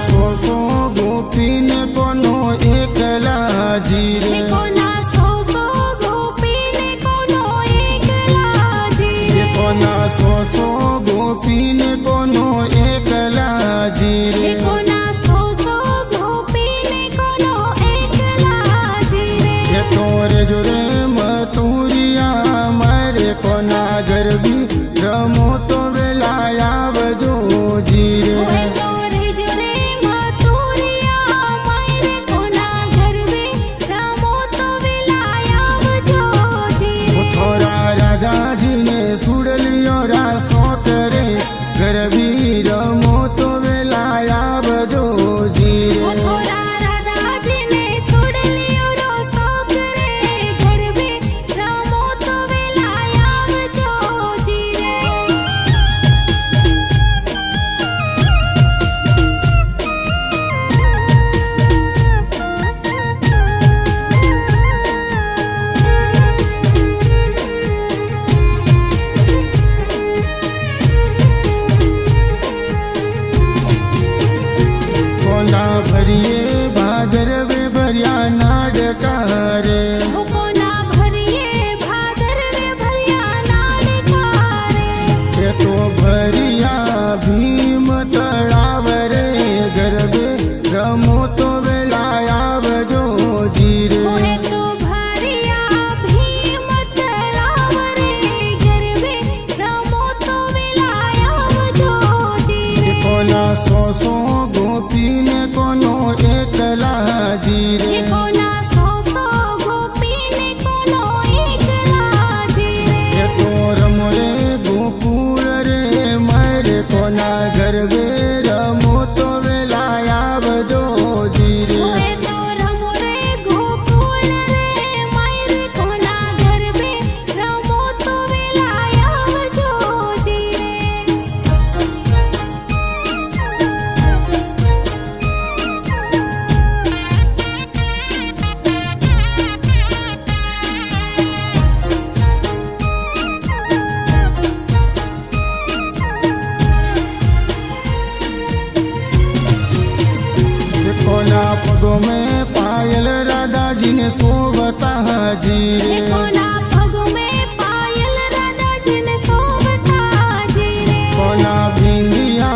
सो गोपीने कोनो एकला जीरे कोना सो गोपीने कोनो एकला जीरे कोना सो गोपीने कोनो एकला जीरे कोना सो गोपीने कोनो एकला जीरे तोरे जोरे मतुरिया मारे कोना गरबी रमो तो वेलाया वजो जीरे सुड़लियो रासो करे गरबी रमो तो वेलाया बजो जीरे कोना भरिए भादरवे भरिया नाडकारे कोना भरिए भादरवे भरिया नाडकारे तो भरिया भीम तड़ावरे गरबे रमो तो वेलाया बजो जीरे तो भरिया भीम तड़ावरे गरबे रमो तो वेलाया बजो जीरे कोना सो गोपीने कोनो एकला जीरे कोना सो गोपीने कोनो एकला जीरे तो रमोरे गोकुल रे मारे कोना गरबे रमो तो वेलाया बजो जीरे तो रमोरे गोकुल रे मारे कोना गरबे रमो तो वेलाया बजो जीरे कोना पगों में पायल राधा जी ने सोवता जीरे कोना पगों में पायल राधा जी ने सोवता जीरे कोना भिंडिया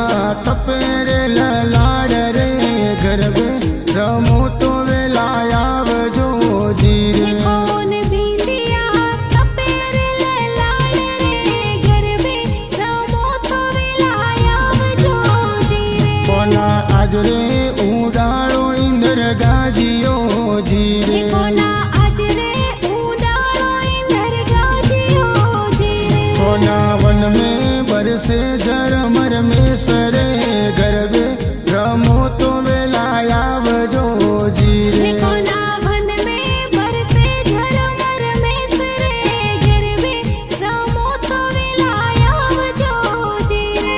तपेरे ललाड रे गरबे रमो तो वेलाया बजो जीरे कौन भिंडिया तपेरे लाड रे गरबे रमो तो वेलाया बजो जीरे कोना आज रे उडाड़ो इंद्र गाजियो जीरे कोना आज रे उडाड़ो इंद्र गाजियो जीरे कोना वन में बरसे झरमर में सरे गरबे रमो तो वेलाया बजो जीरे कोना वन में बरसे झरमर में सरे गरबे रमो तो वेलाया बजो जीरे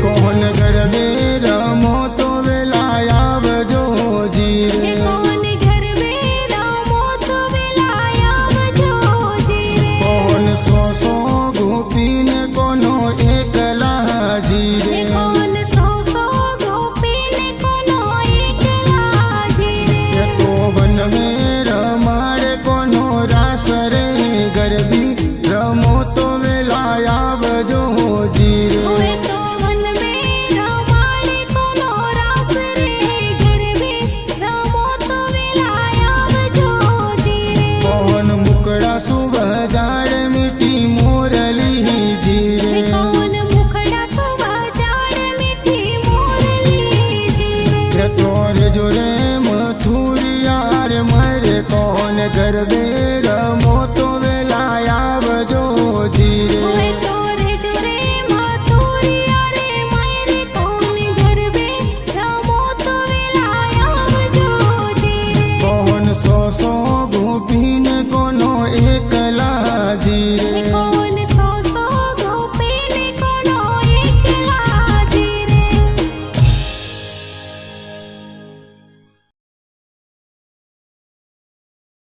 कौन गरबे रमो तो वेलाया बजो जीरे कौन घर में रमो तो वेलाया बजो जीरे कौन सो गोपीने कोनो एकला जीरे कौन सो गोपीने कोनो एकला जीरे तो वन में रमाड़े कोनो रास रे गरबी रमो तो वेलाया बजो जीरे तो वन में रमाड़े कोनो रास रे गरबे रमो तो वेलाया बजो जीरे कौन मुकड़ा सुबह जाड़ मिट्टी मोरली जीरे कौन मुखड़ा सुबह जाड़ मिठी मोरली जीरे तोरे जोरे मथुरिया रे मारे कौन गरबे रमो